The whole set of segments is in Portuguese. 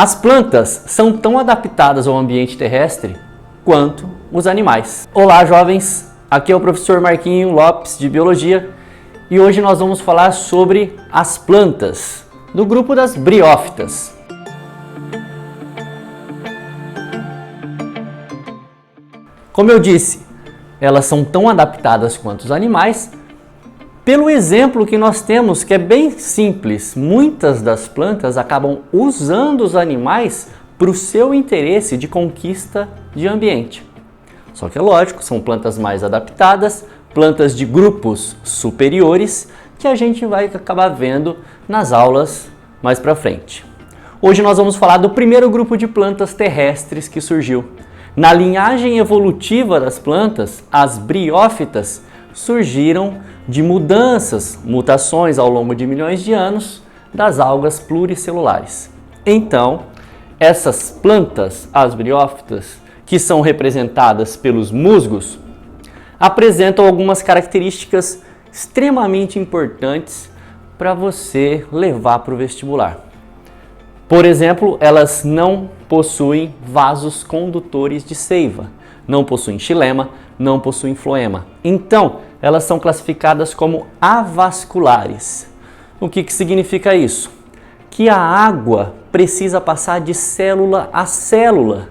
As plantas são tão adaptadas ao ambiente terrestre quanto os animais. Olá, jovens! Aqui é o professor Marquinho Lopes de Biologia e hoje nós vamos falar sobre as plantas do grupo das briófitas. Como eu disse, elas são tão adaptadas quanto os animais, pelo exemplo que nós temos, que é bem simples. Muitas das plantas acabam usando os animais para o seu interesse de conquista de ambiente. Só que é lógico, são plantas mais adaptadas, plantas de grupos superiores, que a gente vai acabar vendo nas aulas mais para frente. Hoje nós vamos falar do primeiro grupo de plantas terrestres que surgiu. Na linhagem evolutiva das plantas, as briófitas surgiram de mutações ao longo de milhões de anos das algas pluricelulares. Então, essas plantas, as briófitas, que são representadas pelos musgos, apresentam algumas características extremamente importantes para você levar para o vestibular. Por exemplo, elas não possuem vasos condutores de seiva, não possuem xilema, não possuem floema. Então, elas são classificadas como avasculares. O que significa isso? Que a água precisa passar de célula a célula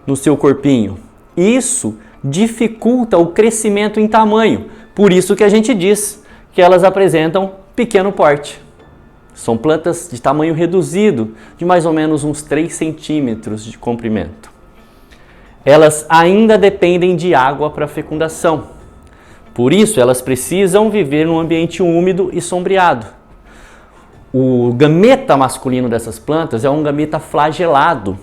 no seu corpinho. Isso dificulta o crescimento em tamanho. Por isso que a gente diz que elas apresentam pequeno porte. São plantas de tamanho reduzido, de mais ou menos uns 3 centímetros de comprimento. Elas ainda dependem de água para fecundação. Por isso, elas precisam viver num ambiente úmido e sombreado. O gameta masculino dessas plantas é um gameta flagelado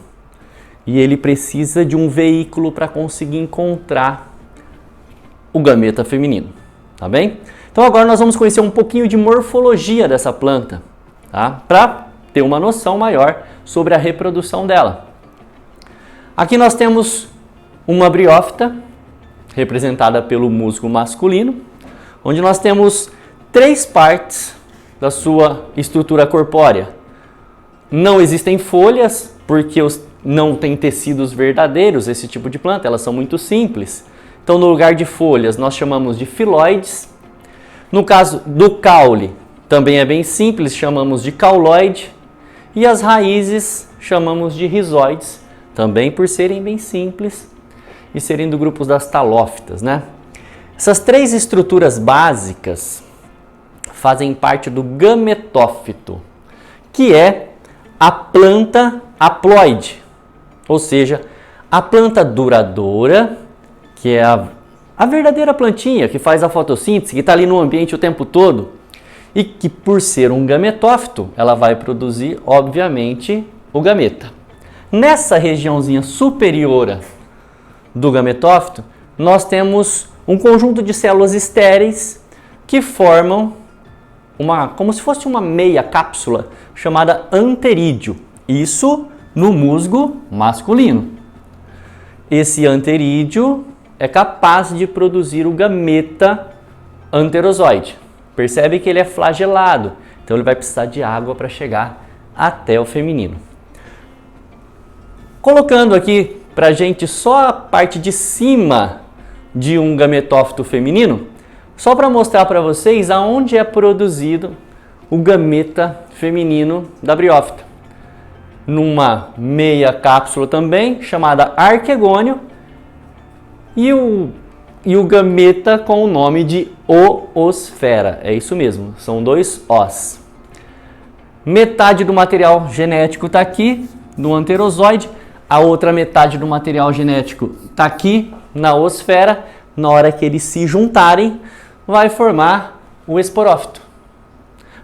e ele precisa de um veículo para conseguir encontrar o gameta feminino, tá bem? Então agora nós vamos conhecer um pouquinho de morfologia dessa planta, tá? Para ter uma noção maior sobre a reprodução dela. Aqui nós temos uma briófita, representada pelo musgo masculino, onde nós temos 3 partes da sua estrutura corpórea. Não existem folhas, porque não tem tecidos verdadeiros esse tipo de planta, elas são muito simples. Então, no lugar de folhas, nós chamamos de filóides. No caso do caule, também é bem simples, chamamos de cauloide. E as raízes chamamos de rizóides, também por serem bem simples e serem do grupo das talófitas, né? Essas 3 estruturas básicas fazem parte do gametófito, que é a planta haploide, ou seja, a planta duradoura, que é a verdadeira plantinha que faz a fotossíntese, que está ali no ambiente o tempo todo, e que por ser um gametófito, ela vai produzir, obviamente, o gameta. Nessa regiãozinha superior do gametófito, nós temos um conjunto de células estéreis que formam como se fosse uma meia cápsula chamada anterídeo. Isso no musgo masculino. Esse anterídeo é capaz de produzir o gameta anterozoide. Percebe que ele é flagelado, então ele vai precisar de água para chegar até o feminino. Colocando aqui para a gente só a parte de cima de um gametófito feminino, só para mostrar para vocês aonde é produzido o gameta feminino da briófita. Numa meia cápsula também, chamada arquegônio, e o gameta com o nome de oosfera. É isso mesmo, são 2 Os. Metade do material genético está aqui, no anterozoide. A outra metade do material genético está aqui na oosfera. Na hora que eles se juntarem, vai formar o esporófito.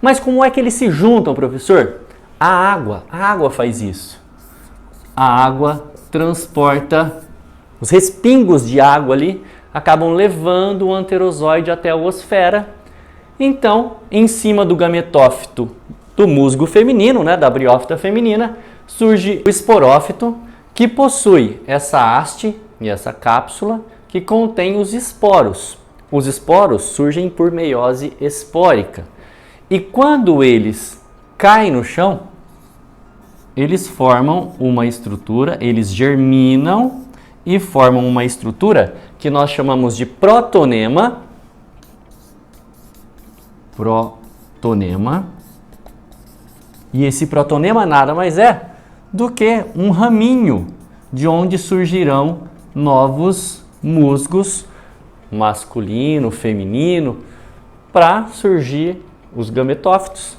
Mas como é que eles se juntam, professor? A água faz isso. A água transporta, os respingos de água ali acabam levando o anterozoide até a oosfera. Então, em cima do gametófito do musgo feminino, né, da briófita feminina, surge o esporófito, que possui essa haste e essa cápsula que contém os esporos. Os esporos surgem por meiose espórica. E quando eles caem no chão, eles formam uma estrutura, eles germinam e formam uma estrutura que nós chamamos de protonema. Protonema. E esse protonema nada mais é do que um raminho de onde surgirão novos musgos, masculino, feminino, para surgir os gametófitos.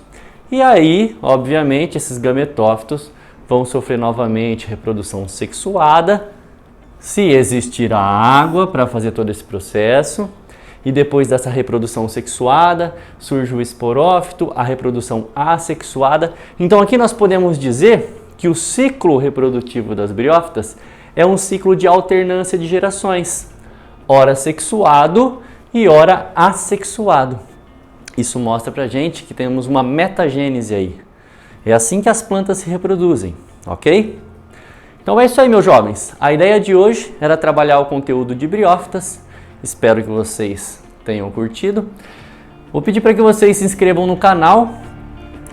E aí, obviamente, esses gametófitos vão sofrer novamente reprodução sexuada, se existir a água para fazer todo esse processo. E depois dessa reprodução sexuada, surge o esporófito, a reprodução assexuada. Então aqui nós podemos dizer que o ciclo reprodutivo das briófitas é um ciclo de alternância de gerações, ora sexuado e ora assexuado. Isso mostra pra gente que temos uma metagênese aí. É assim que as plantas se reproduzem, ok? Então é isso aí, meus jovens. A ideia de hoje era trabalhar o conteúdo de briófitas. Espero que vocês tenham curtido. Vou pedir para que vocês se inscrevam no canal,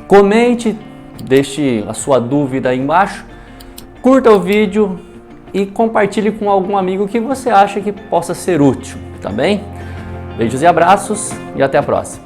comente, deixe a sua dúvida aí embaixo, curta o vídeo e compartilhe com algum amigo que você acha que possa ser útil, tá bem? Beijos e abraços e até a próxima.